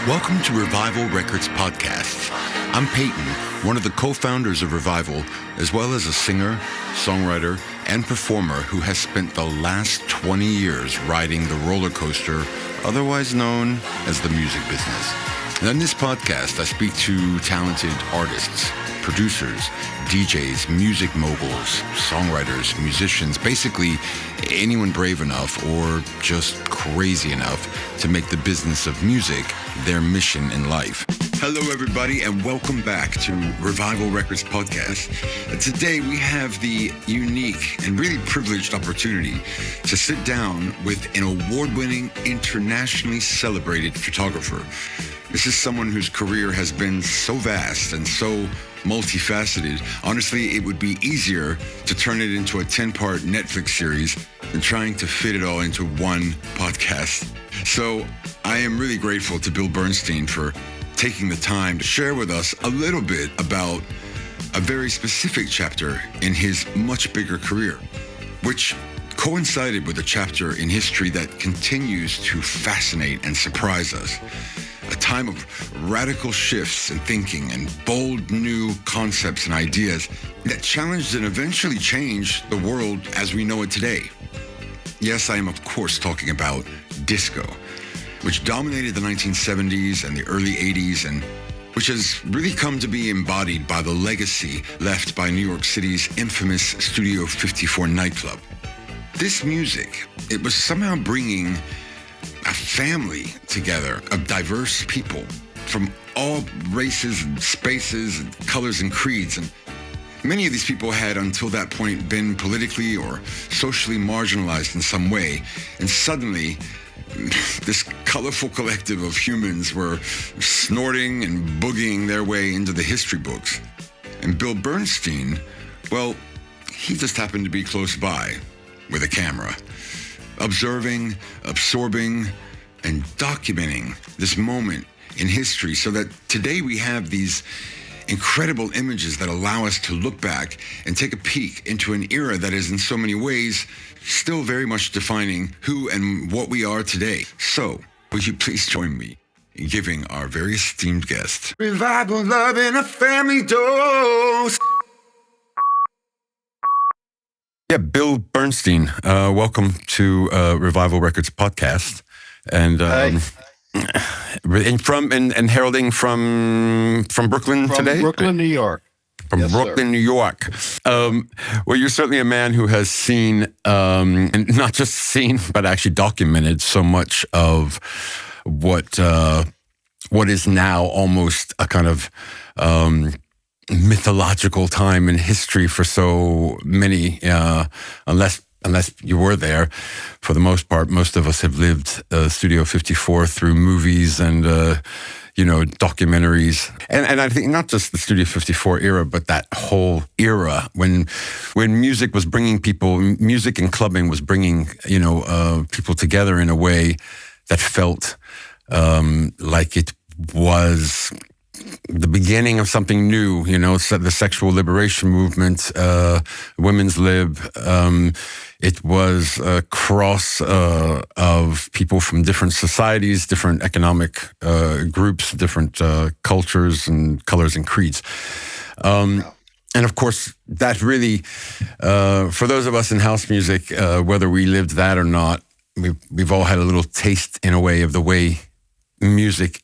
Welcome to Revival Records Podcast. I'm Peyton, one of the co-founders of Revival, as well as a singer, songwriter, and performer who has spent the last 20 years riding the roller coaster, otherwise known as the music business. And on this podcast, I speak to talented artists, producers, DJs, music moguls, songwriters, musicians, basically anyone brave enough or just crazy enough to make the business of music their mission in life. Hello, everybody, and welcome back to Revival Records Podcast. Today, we have the unique and really privileged opportunity to sit down with an award-winning, internationally celebrated photographer. This is someone whose career has been so vast and so multifaceted. Honestly, it would be easier to turn it into a 10-part Netflix series than trying to fit it all into one podcast. So I am really grateful to Bill Bernstein for taking the time to share with us a little bit about a very specific chapter in his much bigger career, which coincided with a chapter in history that continues to fascinate and surprise us. A time of radical shifts in thinking and bold new concepts and ideas that challenged and eventually changed the world as we know it today. Yes, I am of course talking about disco, which dominated the 1970s and the early 80s and which has really come to be embodied by the legacy left by New York City's infamous Studio 54 nightclub. This music, it was somehow bringing a family together of diverse people from all races and spaces and colors and creeds. And many of these people had until that point been politically or socially marginalized in some way. And suddenly, this colorful collective of humans were snorting and boogieing their way into the history books. And Bill Bernstein, well, he just happened to be close by with a camera, observing, absorbing, and documenting this moment in history so that today we have these incredible images that allow us to look back and take a peek into an era that is in so many ways still very much defining who and what we are today. So, would you please join me in giving our very esteemed guest Revival, Love, and a Family Dose. Yeah, Bill Bernstein, welcome to Revival Records Podcast. And heralding from Brooklyn today? Brooklyn, New York. From yes, Brooklyn, sir. New York. Well, you're certainly a man who has seen, and not just seen, but actually documented so much of what is now almost a kind of mythological time in history for so many, unless you were there. For the most part, most of us have lived Studio 54 through movies and documentaries, and I think not just the Studio 54 era, but that whole era when music was bringing people, music and clubbing was bringing people together in a way that felt like it was the beginning of something new, so the sexual liberation movement, women's lib. It was a cross of people from different societies, different economic groups, different cultures and colors and creeds. And of course, that really, for those of us in house music, whether we lived that or not, we've all had a little taste in a way of the way music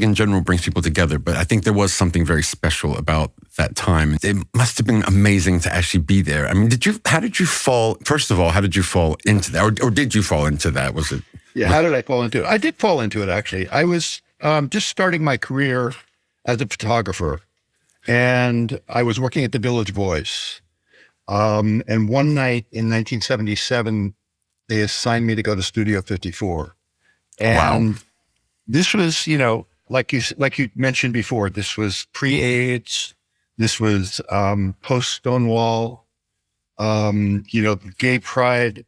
in general brings people together, but I think there was something very special about that time. It must have been amazing to actually be there. I mean, how did you fall into that? Or did you fall into that? Was it? Yeah, how did I fall into it? I did fall into it, actually. I was just starting my career as a photographer, and I was working at the Village Voice. And one night in 1977, they assigned me to go to Studio 54. And wow. This was, like you mentioned before, this was pre-AIDS. This was post-Stonewall. Gay pride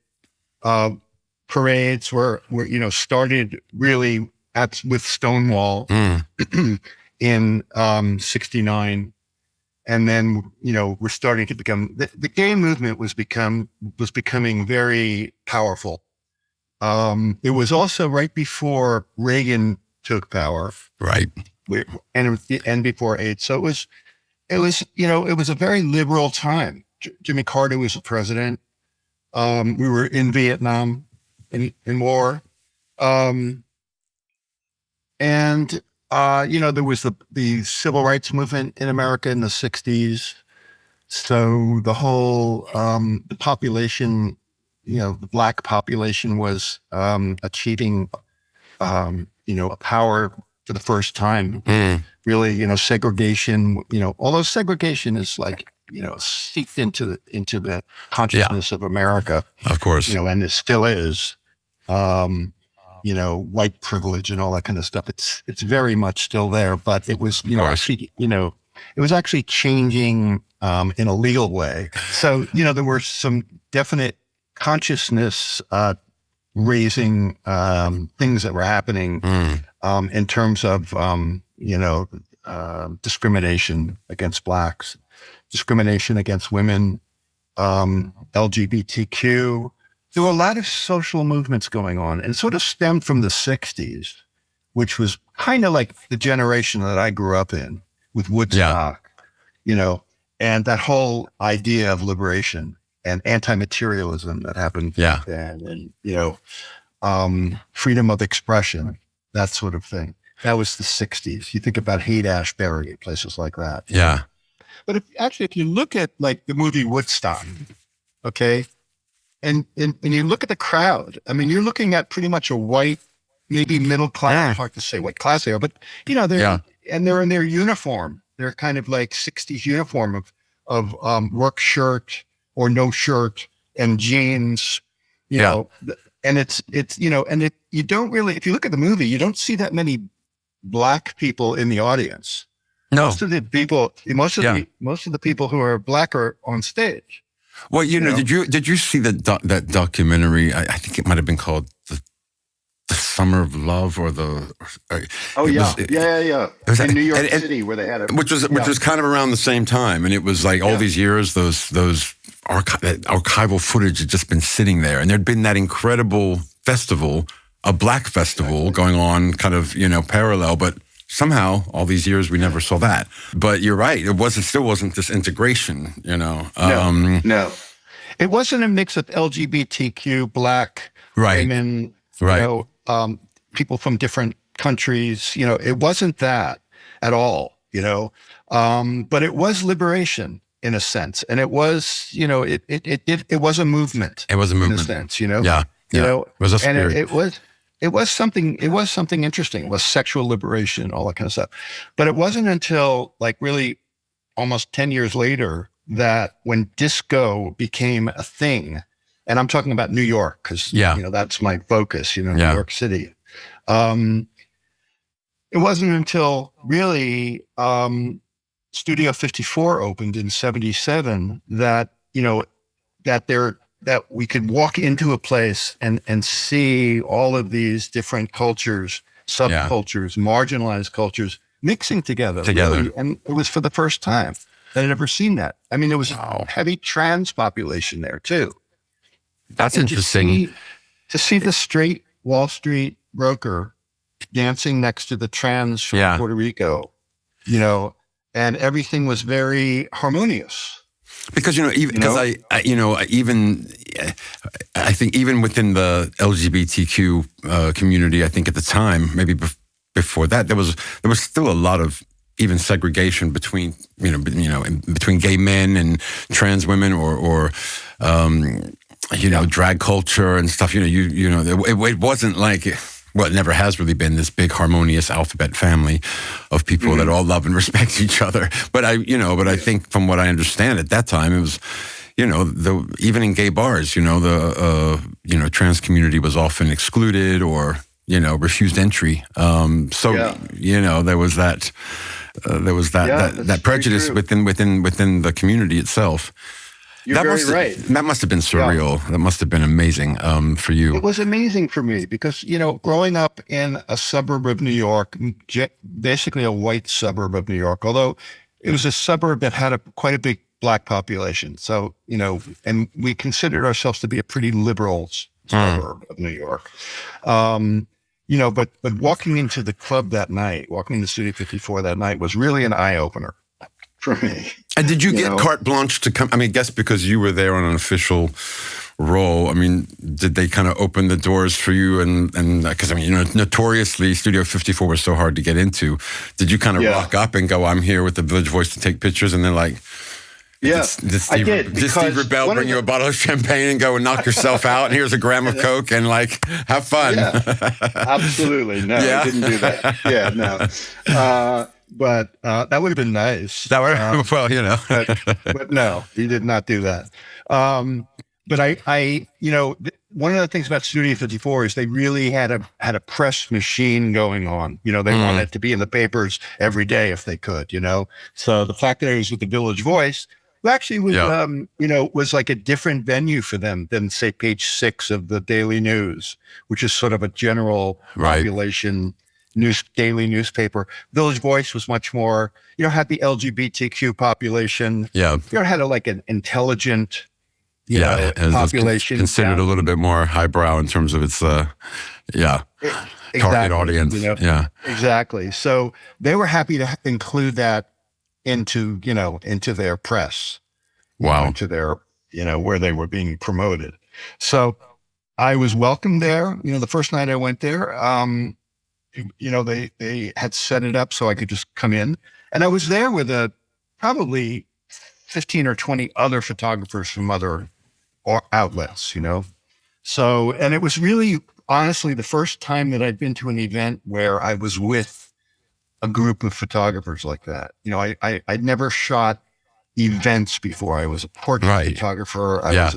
parades were started really with Stonewall in 69, and then we're starting to become the gay movement was becoming very powerful. It was also right before Reagan took power. Right. And before AIDS. So it was a very liberal time. Jimmy Carter was the president. We were in Vietnam in war. There was the civil rights movement in America in the 60s. So the whole, the population, the Black population was achieving, a power for the first time. Really, segregation, although segregation is like, seeped into the consciousness of America. Of course. And it still is. White privilege and all that kind of stuff. It's very much still there, but it was, it was actually changing in a legal way. So, there were some definite consciousness raising things that were happening in terms of, discrimination against Blacks, discrimination against women, LGBTQ. There were a lot of social movements going on, and sort of stemmed from the 60s, which was kind of like the generation that I grew up in with Woodstock, and that whole idea of liberation and anti-materialism that happened back then, and, freedom of expression, that sort of thing. That was the 60s. You think about Haight-Ashbury, places like that. Yeah. But if you look at like the movie Woodstock, okay, and you look at the crowd, I mean, you're looking at pretty much a white, maybe middle class, hard to say what class they are, but they're in their uniform. They're kind of like 60s uniform of work shirt or no shirt and jeans, you know, and it's you don't really, if you look at the movie, you don't see that many Black people in the audience. No. Most of the people who are Black are on stage. Well, did you see that documentary? I think it might have been called the Summer of Love or the. It was in New York City where they had it, which was kind of around the same time, and it was like all these years those archival footage had just been sitting there, and there'd been that incredible festival, a Black festival going on, kind of parallel, but. Somehow, all these years, we never saw that. But you're right; it still wasn't this integration. No, it wasn't a mix of LGBTQ, Black, women, people from different countries. It wasn't that at all. But it was liberation in a sense, and it was, it was a movement. It was a movement in a sense. It was a spirit. And it was something interesting. It was sexual liberation, all that kind of stuff. But it wasn't until like really almost 10 years later that when disco became a thing, and I'm talking about New York, because that's my focus, New York City. It wasn't until really Studio 54 opened in 77 that, that we could walk into a place and see all of these different cultures, subcultures, marginalized cultures mixing together. Really. And it was for the first time that I'd ever seen that. I mean, there was a heavy trans population there too. That's interesting. To see the straight Wall Street broker dancing next to the trans from Puerto Rico, and everything was very harmonious. Because I think even within the LGBTQ community, I think at the time, maybe before that, there was still a lot of even segregation between between gay men and trans women or drag culture and stuff. It wasn't like. Well, it never has really been this big harmonious alphabet family of people that all love and respect each other. But I think from what I understand at that time, it was, even in gay bars, the trans community was often excluded or, refused entry. There was that prejudice within the community itself. You're very right. That must have been surreal. Yeah. That must have been amazing for you. It was amazing for me because, growing up in a suburb of New York, basically a white suburb of New York, although it was a suburb that had quite a big Black population. So, and we considered ourselves to be a pretty liberal suburb of New York. but walking into the club that night, walking into Studio 54 that night was really an eye opener for me. And did you get carte blanche to come? I mean, I guess because you were there on an official role. I mean, did they kind of open the doors for you? And because, I mean, notoriously, Studio 54 was so hard to get into. Did you kind of rock up and go, I'm here with the Village Voice to take pictures? And then did Steve Rebell bring you a bottle of champagne and go and knock yourself out? And here's a gram of Coke and have fun. Yeah, absolutely. No, I didn't do that. Yeah, no. But that would have been nice. That would, but no, he did not do that. But I one of the things about Studio 54 is they really had a press machine going on. They wanted to be in the papers every day if they could. So the fact that I was with the Village Voice actually was, was like a different venue for them than, say, page 6 of the Daily News, which is sort of a general population daily newspaper. Village Voice was much more, had the LGBTQ population. Yeah. Had an intelligent, population. Considered a little bit more highbrow in terms of its, target audience. Exactly. So they were happy to include that into their press. Wow. Into their, where they were being promoted. So I was welcomed there. The first night I went there, they had set it up so I could just come in. And I was there with probably 15 or 20 other photographers from other outlets, So, and it was really, honestly, the first time that I'd been to an event where I was with a group of photographers like that. I'd never shot events before. I was a portrait photographer. I was,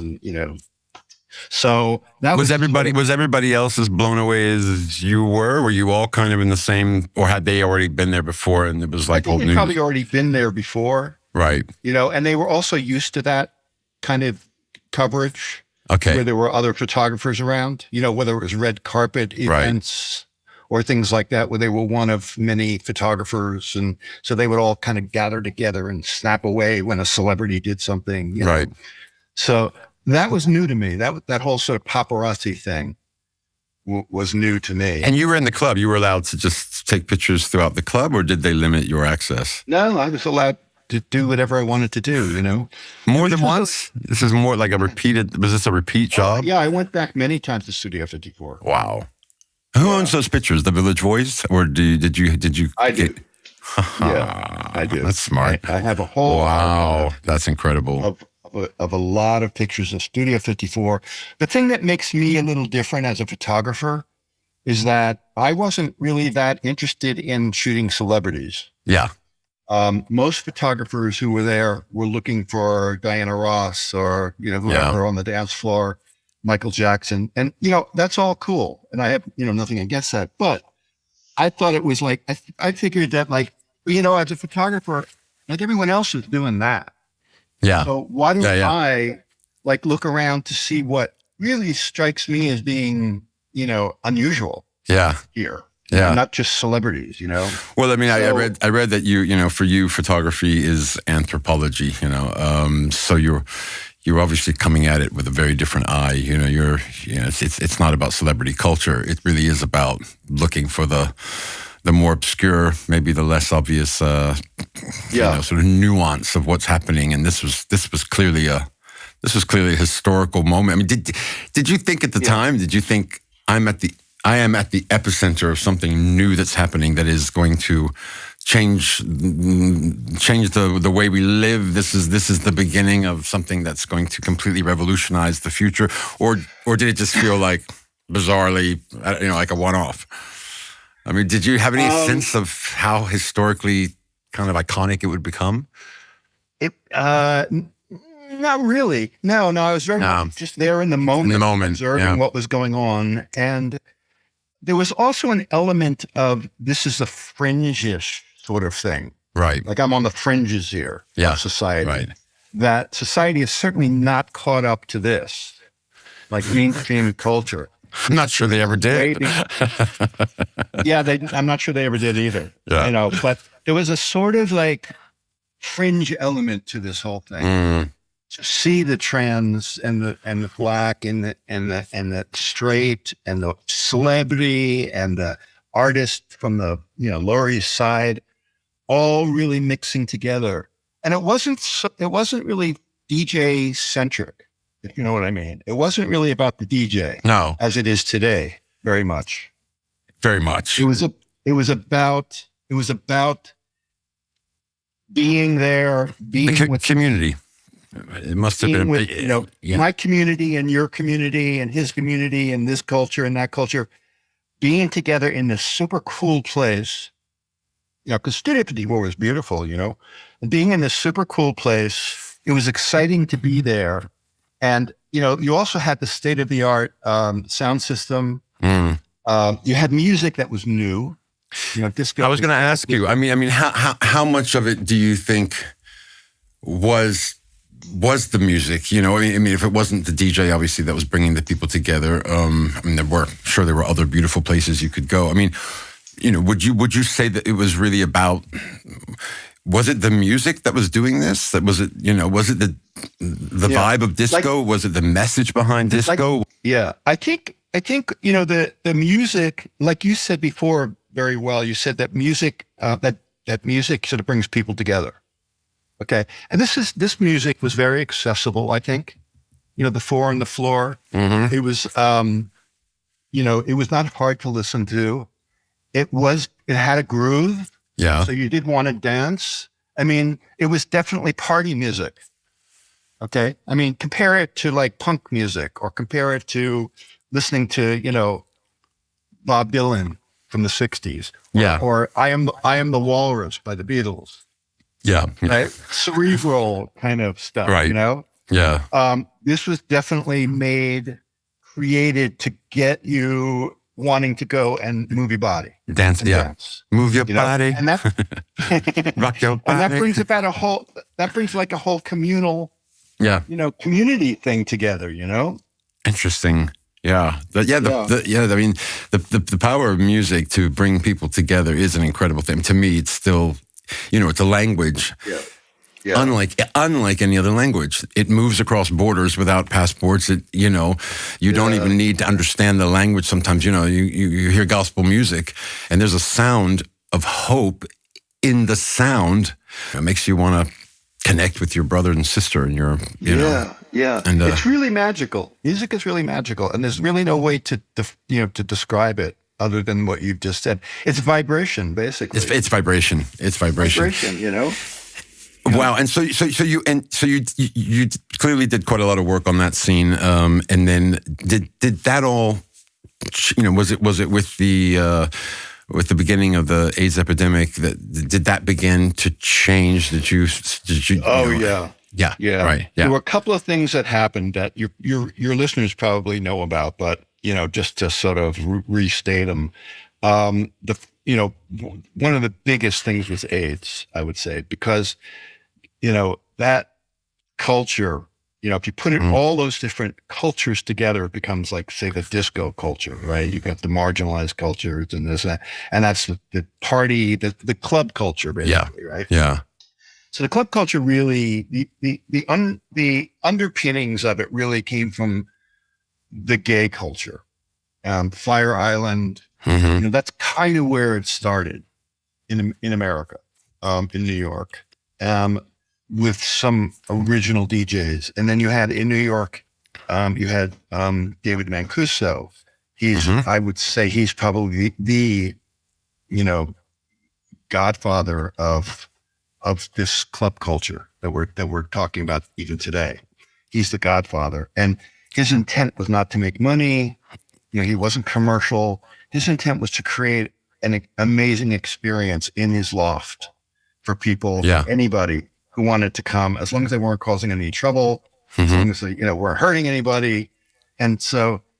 so that was everybody else as blown away as you were? Were you all kind of in the same, or had they already been there before and it was like old news? They'd probably already been there before. Right. And they were also used to that kind of coverage. Okay. Where there were other photographers around, whether it was red carpet events or things like that, where they were one of many photographers. And so they would all kind of gather together and snap away when a celebrity did something. Right. So that was new to me. That whole sort of paparazzi thing was new to me. And you were in the club. You were allowed to just take pictures throughout the club, or did they limit your access? No, I was allowed to do whatever I wanted to do, More than once? This is more like was this a repeat job? Yeah, I went back many times to Studio 54. Wow. Who owns those pictures? The Village Voice? Or did you? I do. Yeah, I do. That's smart. I have a whole... Wow, that's incredible. Of a lot of pictures of Studio 54. The thing that makes me a little different as a photographer is that I wasn't really that interested in shooting celebrities. Yeah. Most photographers who were there were looking for Diana Ross or, whoever on the dance floor, Michael Jackson. And, that's all cool. And I have, nothing against that. But I thought it was like, I figured that as a photographer, like everyone else is doing that. Yeah. So why don't I look around to see what really strikes me as being, unusual here. Yeah. Not just celebrities, Well, I mean, I read that you, for you, photography is anthropology, so you're obviously coming at it with a very different eye. It's not about celebrity culture. It really is about looking for the more obscure, maybe the less obvious, sort of nuance of what's happening. And this was clearly a historical moment. I mean, did you think at the time? Did you think I am at the epicenter of something new that's happening that is going to change the way we live? This is the beginning of something that's going to completely revolutionize the future, or did it just feel like bizarrely, like a one-off? I mean, did you have any sense of how historically kind of iconic it would become? Not really. No. I was very much just there in the moment, observing what was going on, and there was also an element of this is a fringe-ish sort of thing. Right. Like I'm on the fringes here of society. Right. That society is certainly not caught up to this, like mainstream culture. I'm not sure they ever did. I'm not sure they ever did either. Yeah. But there was a sort of fringe element to this whole thing. see the trans and the black and the straight and the celebrity and the artist from the Lower East Side, all really mixing together. And it wasn't really DJ centric, if you know what I mean. It wasn't really about the DJ, No, as it is today, very much. very much. It was about being there, being with Community. It must have been, with, yeah. my community and your community and his community and this culture and that culture, being together in this super cool place, because Studio 54 was beautiful, and being in this super cool place, it was exciting to be there. And, you also had the state-of-the-art sound system. Mm. You had music that was new, disco. I was going to ask you, I mean, how much of it do you think was the music? I mean, if it wasn't the DJ, obviously, that was bringing the people together. I mean, there were other beautiful places you could go. I mean, would you say that it was really about? Was it the music that was doing this? Was it the vibe of disco? Was it the message behind disco? I think the music, like you said before very well. You said that music that music sort of brings people together. Okay. And this music was very accessible, I think. The Four on the Floor. Mm-hmm. It was, it was not hard to listen to. It had a groove. Yeah. So you did want to dance. I mean, it was definitely party music. Okay. I mean, compare it to like punk music, or compare it to listening to, Bob Dylan from the 60s. Yeah. Or I Am the Walrus by the Beatles. Yeah. Right? Cerebral kind of stuff, right. Yeah. This was definitely created to get you wanting to go and move your body. Dance. Move your body. And that, rock your body. And that brings like a whole communal, community thing together, Interesting. Yeah. I mean, the power of music to bring people together is an incredible thing. To me, it's still, it's a language. Yeah. Yeah. Unlike any other language, it moves across borders without passports. You don't even need to understand the language. Sometimes, you hear gospel music, and there's a sound of hope in the sound. It makes you want to connect with your brother and sister, and Yeah. And it's really magical. Music is really magical, and there's really no way to describe it other than what you've just said. It's vibration, basically. It's vibration. It's vibration. Wow, and so you clearly did quite a lot of work on that scene, and then did that all? Was it with the beginning of the AIDS epidemic did that begin to change? Did you? Oh yeah. Yeah. Right. Yeah. There were a couple of things that happened that your listeners probably know about, but just to sort of restate them. One of the biggest things was AIDS, I would say, because that culture, if you put all those different cultures together, it becomes like, say, the disco culture, right? You got the marginalized cultures and this, and that's the party, the club culture, basically, right? Yeah. So the club culture really, the underpinnings of it really came from the gay culture. Fire Island, that's kind of where it started in America, in New York. With some original DJs. And then you had in New York, David Mancuso. I would say he's probably the godfather of this club culture that we're talking about even today. He's the godfather. And his intent was not to make money. He wasn't commercial. His intent was to create an amazing experience in his loft for people, for anybody who wanted to come, as long as they weren't causing any trouble, as long as they, weren't hurting anybody. And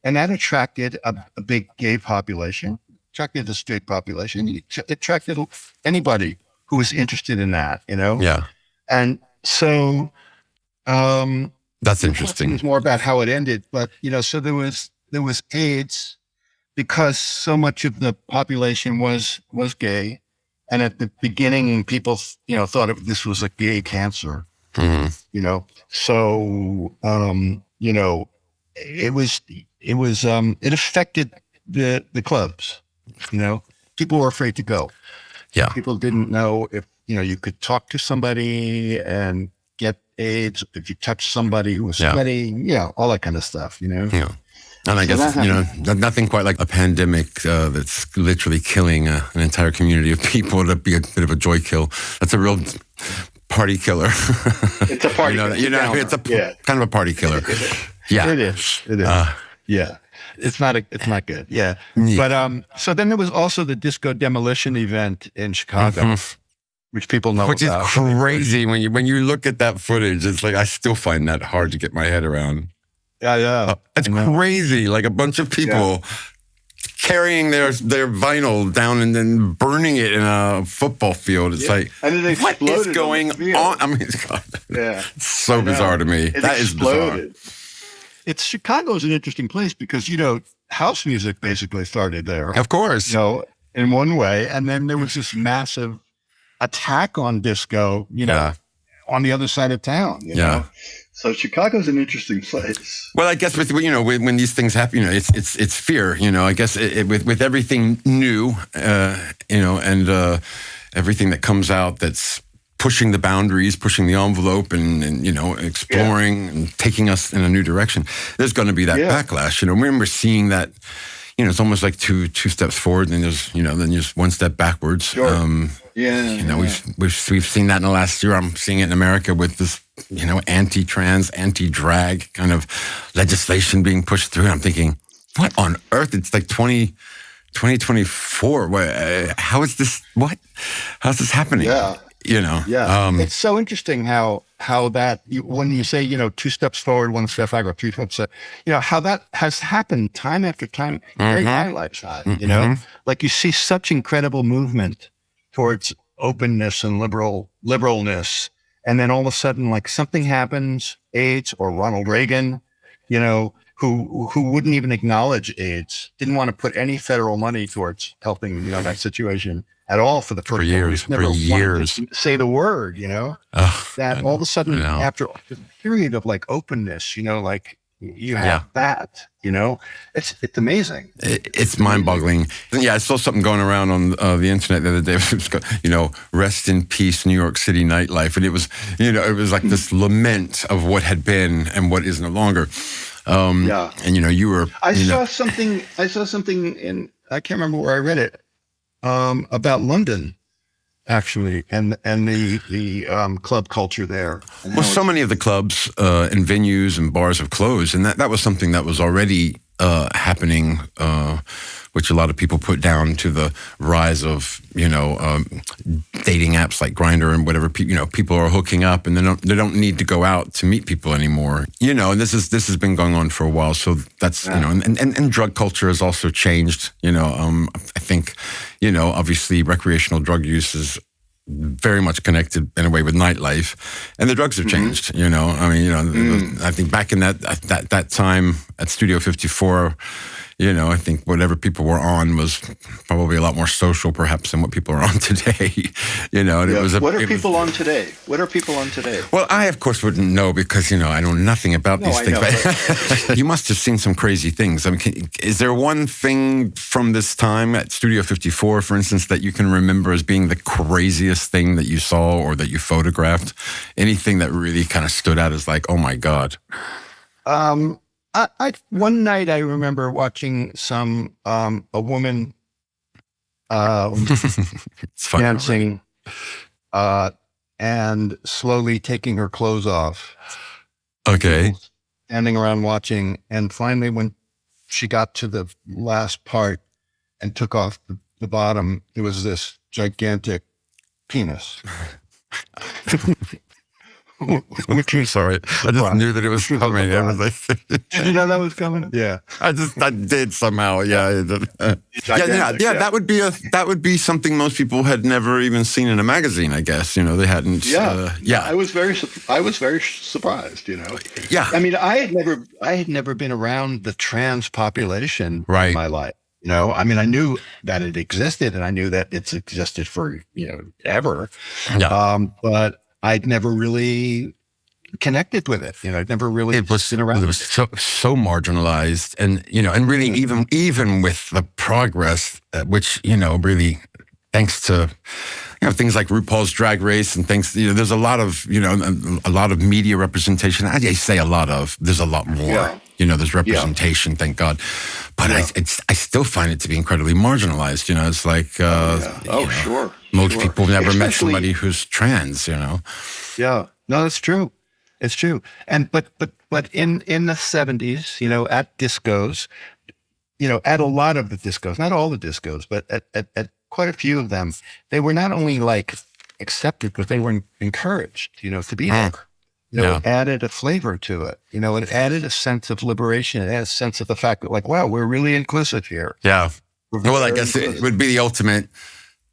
that attracted a big gay population, attracted the straight population, it attracted anybody who was interested in that, Yeah. And so, that's interesting. It's more about how it ended, but, so there was AIDS because so much of the population was gay. And at the beginning, people, thought this was a gay cancer. Mhm. So, it affected the clubs, people were afraid to go. Yeah. People didn't know if, you could talk to somebody and get AIDS, if you touched somebody who was sweating, all that kind of stuff, Yeah. And I So guess, that happened. nothing quite like a pandemic that's literally killing an entire community of people to be a bit of a joy kill. That's a real party killer. It's a party killer. It's a kind of a party killer. Yeah. It is. Yeah. It's not good. Yeah. But, so then there was also the disco demolition event in Chicago, which people know Which about. is crazy when you look at that footage. It's like, I still find that hard to get my head around. Yeah. It's crazy. Like a bunch of people carrying their vinyl down and then burning it in a football field. It's like, and it what is going on? I mean, it's so bizarre to me. That is bizarre. Chicago's an interesting place because, house music basically started there. Of course. In one way. And then there was this massive attack on disco, on the other side of town, you know? So Chicago's an interesting place. Well, I guess when these things happen, it's fear. I guess with everything new, and everything that comes out that's pushing the boundaries, pushing the envelope, and exploring and taking us in a new direction. There's going to be that backlash. We remember seeing that. It's almost like two steps forward, and then just one step backwards. Sure. We've seen that in the last year. I'm seeing it in America with this, anti-trans, anti-drag kind of legislation being pushed through. And I'm thinking, what on earth? It's like 2024. How is this? What? How's this happening? Yeah. It's so interesting how that, when you say, two steps forward, one step back, or three steps, how that has happened time after time in my lifetime, like you see such incredible movement towards openness and liberalness. And then all of a sudden, like something happens, AIDS or Ronald Reagan, who wouldn't even acknowledge AIDS, didn't want to put any federal money towards helping, that situation at all for years. To say the word, that all of a sudden after a period of like openness, like you have that, it's amazing. It's mind-boggling. Yeah, I saw something going around on the internet the other day. It was, rest in peace, New York City nightlife, and it was, it was like this lament of what had been and what is no longer. And you were. I saw something in. I can't remember where I read it. About London, actually, and the club culture there. Well, so many of the clubs and venues and bars have closed, and that was something that was already happening, which a lot of people put down to the rise of dating apps like Grindr and whatever. People are hooking up, and they don't need to go out to meet people anymore. And this has been going on for a while. So that's and drug culture has also changed. I think obviously recreational drug use is very much connected in a way with nightlife, and the drugs have changed. I think back in that time at Studio 54. I think whatever people were on was probably a lot more social, perhaps, than what people are on today. What are people on today? Well, I, of course, wouldn't know because, I know nothing about these things. But you must have seen some crazy things. I mean, is there one thing from this time at Studio 54, for instance, that you can remember as being the craziest thing that you saw or that you photographed? Anything that really kind of stood out as like, oh, my God? One night I remember watching a woman dancing and slowly taking her clothes off. Okay. Standing around watching, and finally when she got to the last part and took off the bottom, there was this gigantic penis. Sorry, I just knew that it was coming. Did you know that was coming? Yeah, I did somehow. Yeah. That would be something most people had never even seen in a magazine. I guess they hadn't. I was very surprised. Yeah. I mean, I had never been around the trans population in my life. I mean, I knew that it existed, and I knew that it's existed for ever. Yeah. But I'd never really connected with it. I'd never really been around. It was so marginalized, and and really even with the progress, which really thanks to things like RuPaul's Drag Race and things. There's a lot of a lot of media representation. I say a lot of. There's a lot more. Yeah. There's representation, thank God. But I still find it to be incredibly marginalized. It's like, sure. Most people have never met somebody who's trans. Yeah, no, that's true. It's true. And but in the 70s, at discos, at a lot of the discos, not all the discos, but at quite a few of them, they were not only like accepted, but they were encouraged, to be there. It added a flavor to it. It added a sense of liberation. It added a sense of the fact that, like, wow, we're really inclusive here. Yeah. Well, I guess it would be the ultimate.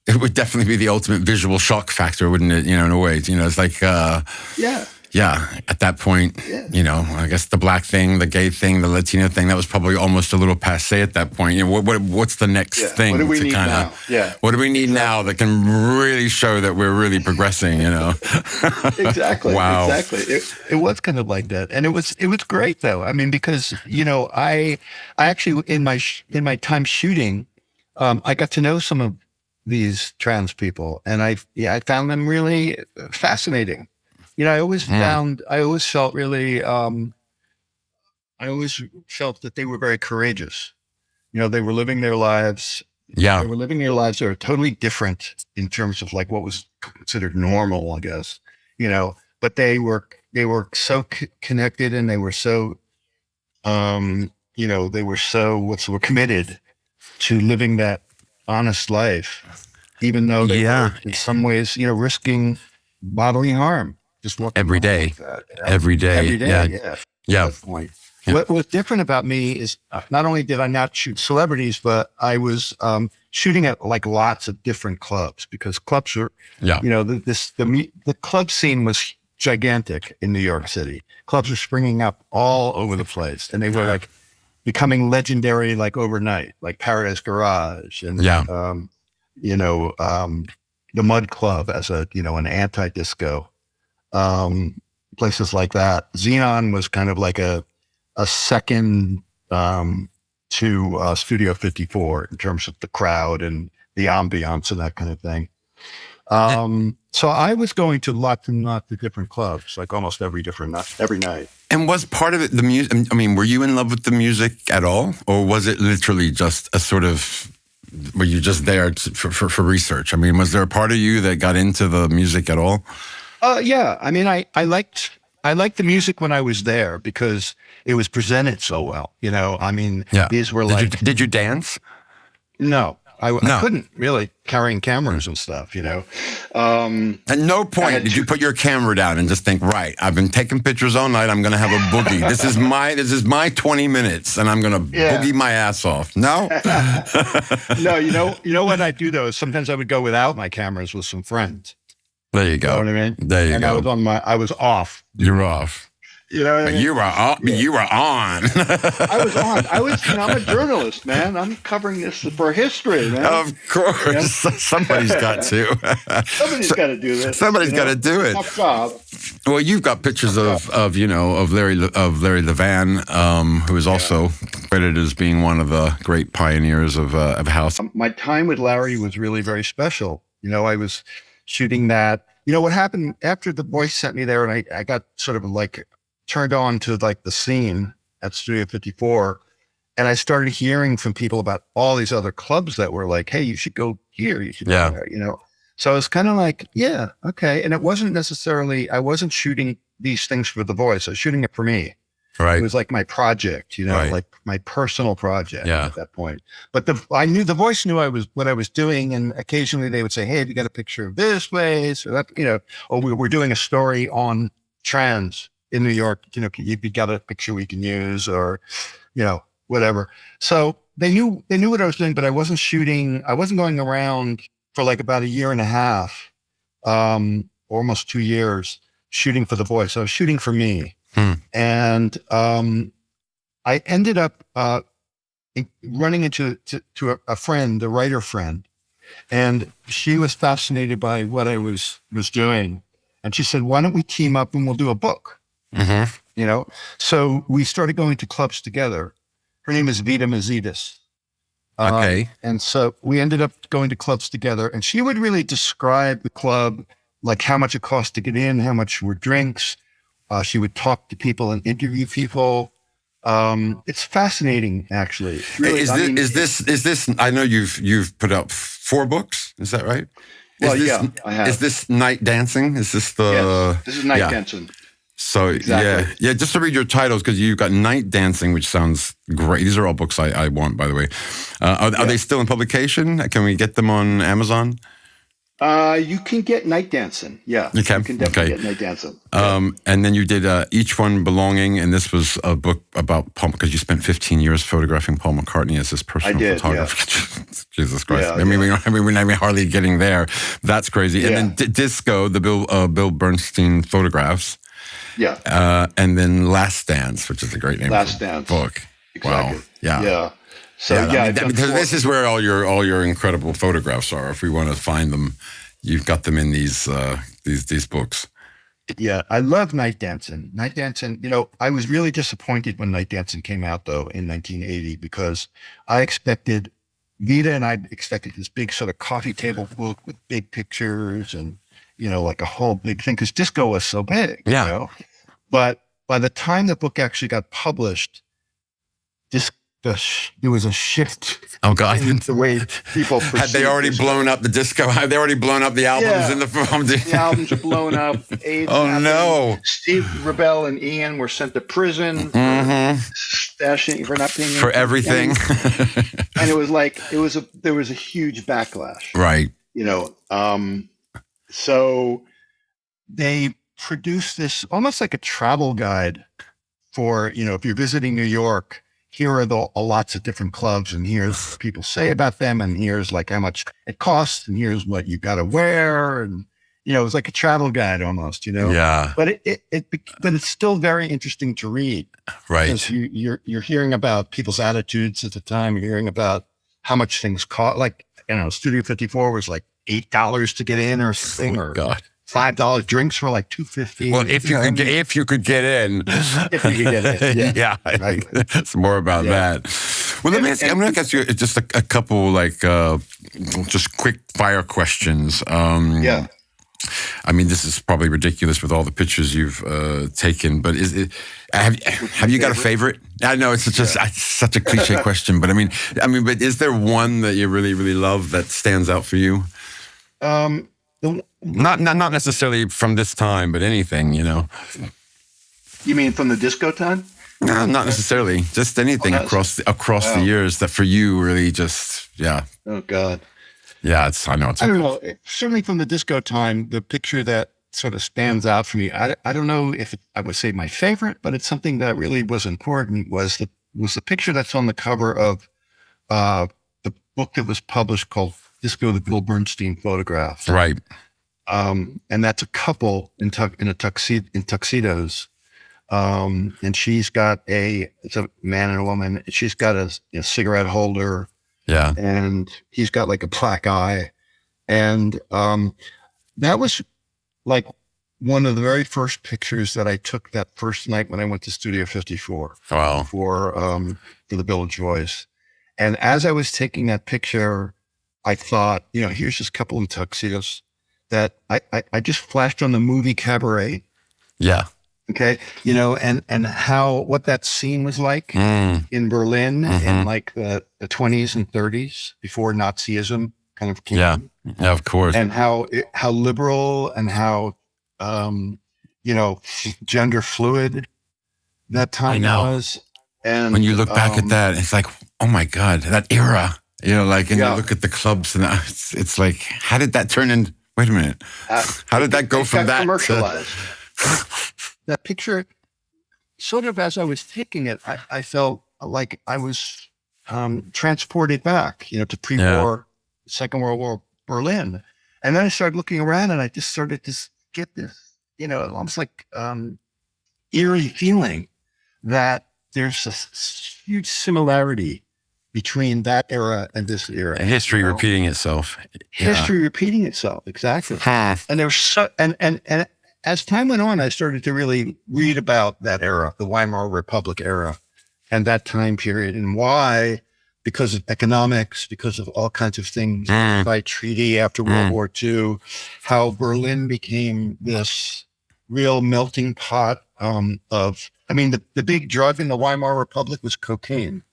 It would definitely be the ultimate visual shock factor, wouldn't it? In a way, it's like, yeah. At that point, I guess the black thing, the gay thing, the Latino thing, that was probably almost a little passé at that point. What's the next thing? What do we need now? Yeah. What do we need now that can really show that we're really progressing? Exactly. Wow. Exactly. It was kind of like that, and it was great though. I mean, because I actually in my time shooting, I got to know some of these trans people, and I found them really fascinating. I always felt really, I always felt that they were very courageous. They were living their lives. Yeah. They were living their lives that are totally different in terms of like what was considered normal, I guess, but they were so connected, and they were so, they were so, committed to living that honest life, even though they were in some ways, risking bodily harm. Just every day. Every day. Yeah. That's the point. Yeah. What was different about me is not only did I not shoot celebrities, but I was shooting at like lots of different clubs, because clubs are, the club scene was gigantic in New York City. Clubs were springing up all over the place, and they were like becoming legendary like overnight, like Paradise Garage and the Mud Club as an anti-disco. Places like that. Xenon was kind of like a second to Studio 54 in terms of the crowd and the ambiance and that kind of thing. So I was going to lots and lots of different clubs, like almost every night. And was part of it the music? I mean, were you in love with the music at all, or was it literally just a sort of? Were you just there for research? I mean, was there a part of you that got into the music at all? Yeah. I mean, I liked the music when I was there because it was presented so well. I mean, these were Did you dance? No, I couldn't really, carrying cameras and stuff. At no point did you put your camera down and just think, right, I've been taking pictures all night. I'm going to have a boogie. This is my 20 minutes, and I'm going to boogie my ass off. No. No. You know what I do though is sometimes I would go without my cameras with some friends. There you go. You know what I mean? There you go. I was off. You're off. You know what I mean? You were on. Yeah. You were on. I was on. I'm a journalist, man. I'm covering this for history, man. Of course. Somebody's got to. Somebody's got to do this. Somebody's got to do it. Tough job. Well, you've got pictures of Larry Levan, who is also credited as being one of the great pioneers of house. My time with Larry was really very special. I was shooting that. What happened after the Voice sent me there, and I got sort of like turned on to like the scene at Studio 54, and I started hearing from people about all these other clubs that were like, hey, you should go here, you should go there, So I was kind of like, yeah, okay. And it wasn't necessarily, I wasn't shooting these things for the Voice. I was shooting it for me. Right. It was like my project, like my personal project at that point. But I knew the Voice knew what I was doing, and occasionally they would say, hey, have you got a picture of this place or that, or we're doing a story on trans in New York, you got a picture we can use, or, whatever. So they knew what I was doing, but I wasn't going around for like about a year and a half, almost 2 years shooting for the Voice. I was shooting for me. And I ended up running into a friend, a writer friend, and she was fascinated by what I was doing. And she said, why don't we team up and we'll do a book? Mm-hmm. you know? So we started going to clubs together. Her name is Vita Mazidis. Okay. And so we ended up going to clubs together, and she would really describe the club, like how much it cost to get in, how much were drinks. She would talk to people and interview people. It's fascinating, actually. Really, Is this? I know you've put out 4 books. Is that right? Well, yeah, I have. Is this Night Dancing? Is this the? Yes, this is Night Dancing. So Exactly. yeah. Just to read your titles, because you've got Night Dancing, which sounds great. These are all books I want, by the way. Are they still in publication? Can we get them on Amazon? You can get Night Dancing. Yeah, You can definitely get Night Dancing. And then you did Each One Belonging, and this was a book about Paul, because you spent 15 years photographing Paul McCartney as his personal photographer. Yeah. Jesus Christ! Yeah, we're not even hardly getting there. That's crazy. Yeah. And then Disco, the Bill Bernstein photographs. Yeah. And then Last Dance, which is a great name. Last for the Dance. book. Exactly. Wow. Yeah. Yeah. So because this is where all your incredible photographs are. If we want to find them, you've got them in these books. Yeah, I love Night Dancing. Night Dancing, I was really disappointed when Night Dancing came out, though, in 1980, because Vita and I expected this big sort of coffee table book with big pictures and, like a whole big thing, because disco was so big. Yeah. But by the time the book actually got published, there was a shift. Oh God! In the way people had they already blown up the disco? Had they already blown up the albums in the film? The albums were blown up. No! Steve Rebell and Ian were sent to prison for not paying for everything. And it was like there was a huge backlash, right? So they produced this almost like a travel guide for if you're visiting New York. Here are lots of different clubs, and here's what people say about them, and here's like how much it costs, and here's what you got to wear, and it was like a travel guide almost, Yeah. But but it's still very interesting to read, right? Because you're hearing about people's attitudes at the time. You're hearing about how much things cost. Like Studio 54 was like $8 to get in, or something, or God. $5 drinks were like $2.50. Well, if you could get in, if you could get in, yeah, right. It's more about that. Well, let me ask you. I'm going to ask you just a couple just quick fire questions. Yeah. I mean, this is probably ridiculous with all the pictures you've taken, but have you got a favorite? I know it's such a cliche question, but I mean, but is there one that you really, really love that stands out for you? Not necessarily from this time, but anything, You mean from the disco time? No, not necessarily. Just anything across the years that for you really just, yeah. Oh God. Yeah, I know. I don't know. Certainly from the disco time, the picture that sort of stands out for me. I don't know if I would say my favorite, but it's something that really was important. Was the picture that's on the cover of the book that was published called Disco: The Bill Bernstein Photographs. Right. And that's a couple in tuxedos. And she's got it's a man and a woman. She's got a cigarette holder. Yeah. And he's got like a black eye. And that was like one of the very first pictures that I took that first night when I went to Studio 54. Wow. For the Village Voice. And as I was taking that picture, I thought, here's this couple in tuxedos that I just flashed on the movie Cabaret. Yeah. Okay. And what that scene was like in Berlin in like the 20s and 30s before Nazism kind of came. Yeah. Yeah, of course. And how liberal and how, gender fluid that time was. And when you look back at that, it's like, oh my God, that era, you look at the clubs and it's like, how did that turn in? Wait a minute. How did that go from that commercialized? That picture, sort of as I was taking it, I felt like I was transported back, to pre-war, Second World War Berlin. And then I started looking around and I just started to get this, almost like eerie feeling that there's a huge similarity between that era and this era. History repeating itself. History repeating itself, exactly. And there's as time went on, I started to really read about that era, the Weimar Republic era, and that time period, and why, because of economics, because of all kinds of things, by treaty after World War II, how Berlin became this real melting pot the big drug in the Weimar Republic was cocaine.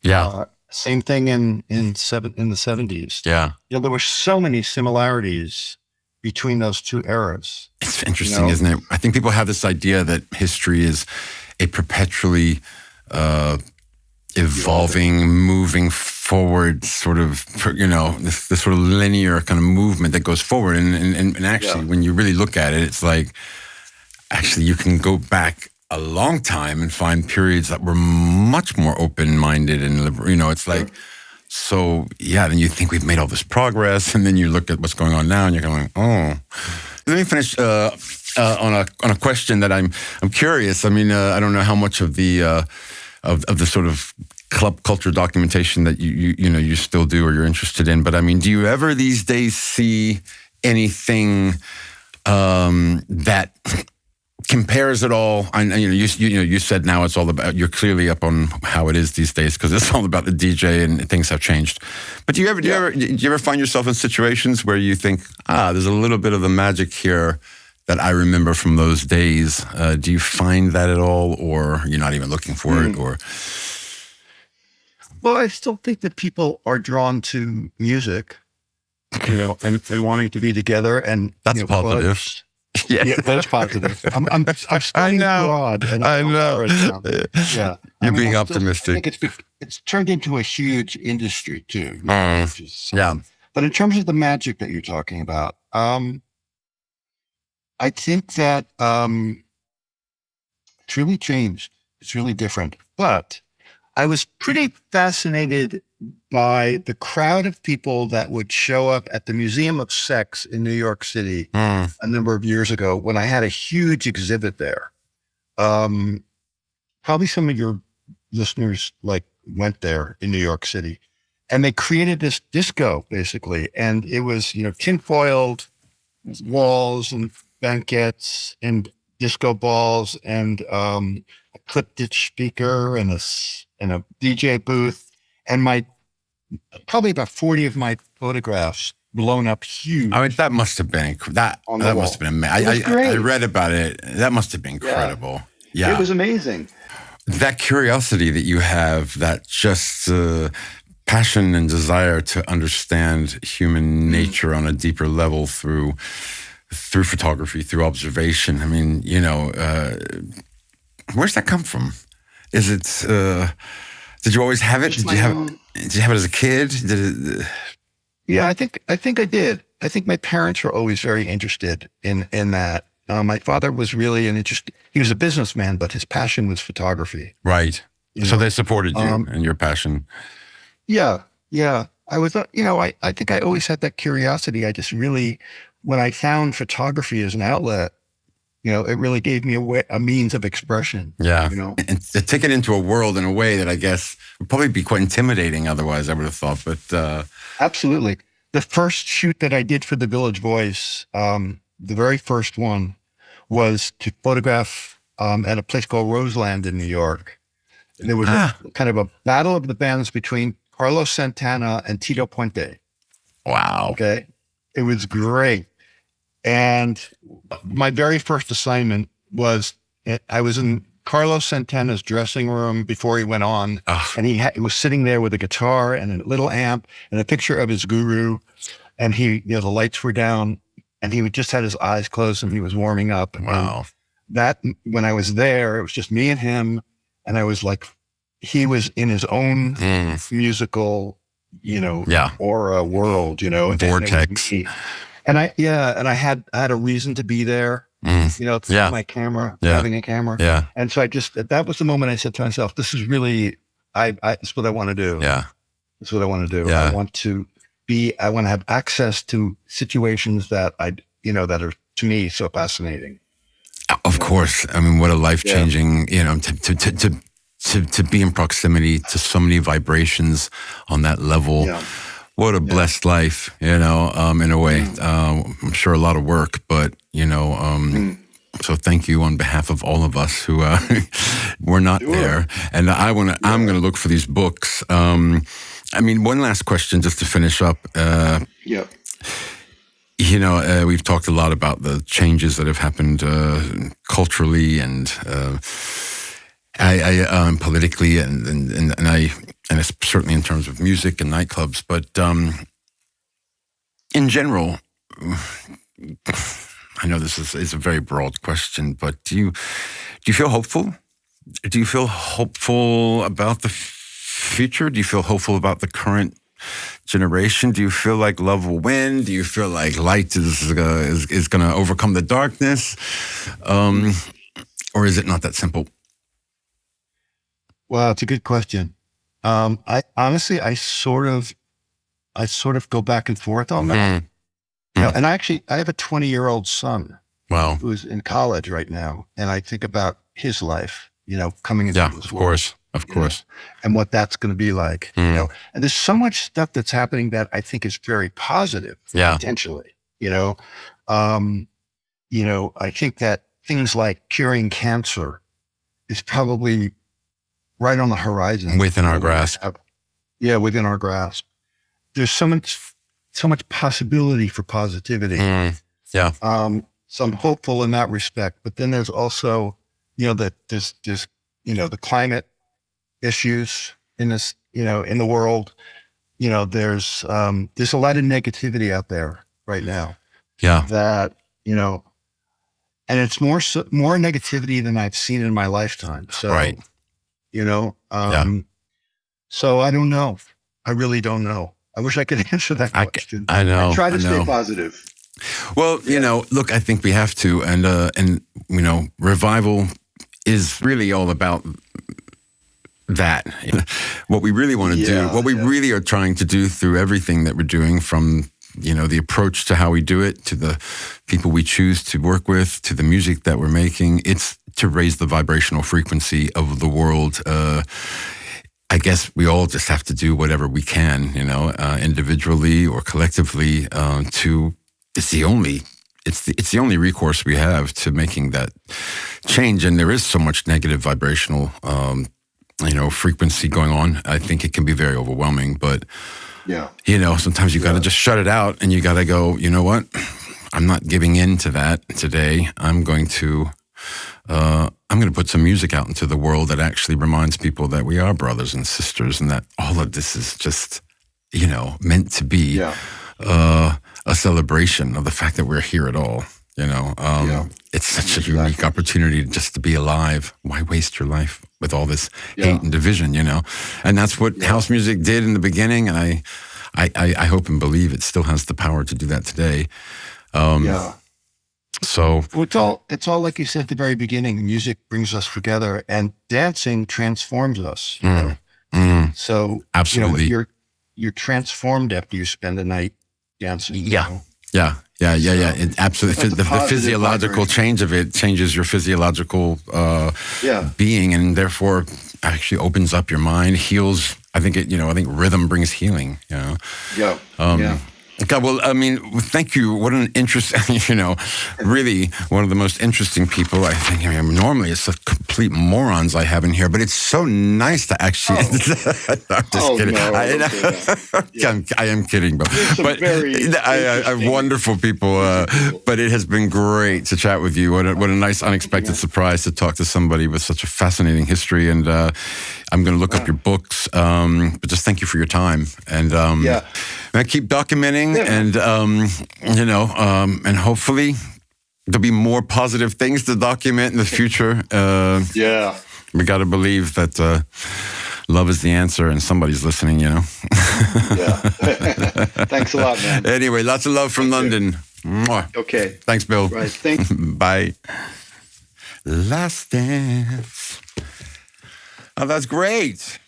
Yeah. Same thing in the 70s. Yeah. There were so many similarities between those two eras. It's interesting, isn't it? I think people have this idea that history is a perpetually evolving, moving forward sort of, this sort of linear kind of movement that goes forward. And actually, when you really look at it, it's like, actually, you can go back a long time and find periods that were much more open-minded and liberal. It's like, so then you think we've made all this progress, and then you look at what's going on now, and you're going, oh. Let me finish on a question that I'm curious. I mean, I don't know how much of the sort of club culture documentation that you still do or you're interested in, but I mean, do you ever these days see anything that compares it all? And you said now it's all about, you're clearly up on how it is these days because it's all about the DJ and things have changed. But do you ever find yourself in situations where you think, there's a little bit of the magic here that I remember from those days? Do you find that at all, or you're not even looking for it? Or well, I still think that people are drawn to music, and wanting to be together, and that's positive. Yeah, that's positive. I'm I know. Broad, and I know. You're being optimistic. I think it's turned into a huge industry too. Yeah. But in terms of the magic that you're talking about, I think that it's really changed. It's really different. But I was pretty fascinated by the crowd of people that would show up at the Museum of Sex in New York City a number of years ago when I had a huge exhibit there. Probably some of your listeners went there in New York City, and they created this disco basically. And it was, tinfoiled walls and banquettes and disco balls and a clip ditch speaker and a DJ booth, and probably about 40 of my photographs blown up huge. I mean, that must have been amazing. I read about it. That must have been incredible. Yeah. It was amazing. That curiosity that you have, that just passion and desire to understand human nature on a deeper level through photography, through observation. I mean, where's that come from? Is it? Did you always have it? Did you have it as a kid? Yeah, I think I did. I think my parents were always very interested in that. My father was really he was a businessman, but his passion was photography. Right. So they supported you and your passion. Yeah. I was, I think I always had that curiosity. I just really, when I found photography as an outlet, it really gave me a means of expression. Yeah. And to take it into a world in a way that I guess would probably be quite intimidating otherwise, I would have thought. But absolutely. The first shoot that I did for the Village Voice, the very first one, was to photograph at a place called Roseland in New York. And there was kind of a battle of the bands between Carlos Santana and Tito Puente. Wow. Okay. It was great. And my very first assignment was, I was in Carlos Santana's dressing room before he went on, and he was sitting there with a guitar and a little amp and a picture of his guru, and the lights were down, and he just had his eyes closed and he was warming up. Wow. And when I was there, it was just me and him, and I was like, he was in his own musical, aura world, vortex. And I had a reason to be there, my camera, having a camera. Yeah. And so that was the moment I said to myself, this is really, it's what I want to do. Yeah. That's what I want to do. Yeah. I want to have access to situations that that are to me so fascinating. Of course. I mean, what a life-changing, to be in proximity to so many vibrations on that level. Yeah. What a blessed life, in a way. I'm sure a lot of work, but, so thank you on behalf of all of us who were not there. And I'm going to look for these books. One last question just to finish up. We've talked a lot about the changes that have happened culturally and politically, and it's certainly in terms of music and nightclubs. But in general, I know this is a very broad question, but do you feel hopeful? Do you feel hopeful about the future? Do you feel hopeful about the current generation? Do you feel like love will win? Do you feel like light is going to overcome the darkness? Or is it not that simple? Well, it's a good question. I honestly, I sort of go back and forth on that. And I have a 20-year-old son. Wow. Who's in college right now. And I think about his life, coming into this world. Of course. And what that's going to be like, And there's so much stuff that's happening that I think is very positive, potentially, I think that things like curing cancer is probably right on the horizon. Within our grasp. Within our grasp. There's so much possibility for positivity. So I'm hopeful in that respect. But then there's also, that there's the climate issues in this, in the world. There's a lot of negativity out there right now. That, and it's more negativity than I've seen in my lifetime. So, right. So I don't know. I really don't know. I wish I could answer that question. I know. I try to stay positive. Well, look, I think we have to, and revival is really all about that. What we really want to do, what we really are trying to do through everything that we're doing, from the approach to how we do it, to the people we choose to work with, to the music that we're making, it's to raise the vibrational frequency of the world. I guess we all just have to do whatever we can, individually or collectively. It's the only recourse we have to making that change. And there is so much negative vibrational, frequency going on. I think it can be very overwhelming. But sometimes you got to just shut it out, and you got to go, you know what? I'm not giving in to that today. I'm going to put some music out into the world that actually reminds people that we are brothers and sisters, and that all of this is just, meant to be a celebration of the fact that we're here at all. It's such a unique opportunity just to be alive. Why waste your life with all this hate and division? And that's what house music did in the beginning, and I hope and believe it still has the power to do that today. So it's all like you said at the very beginning. Music brings us together, and dancing transforms us. So absolutely, you're transformed after you spend the night dancing. It absolutely. The physiological change of it changes your physiological being, and therefore actually opens up your mind, heals. I think I think rhythm brings healing. God, well, thank you. What an interesting, really one of the most interesting people, I think. Normally it's the complete morons I have in here, but it's so nice to actually... I'm just kidding. No, I am kidding, but wonderful people. But it has been great to chat with you. What a nice unexpected surprise to talk to somebody with such a fascinating history. And I'm going to look up your books, but just thank you for your time. And I keep documenting, and and hopefully there'll be more positive things to document in the future. We got to believe that love is the answer, and somebody's listening. Thanks a lot, man. Anyway, lots of love from London. Mwah. Okay. Thanks, Bill. Right. Thanks. Bye. Last Dance. Oh, that's great.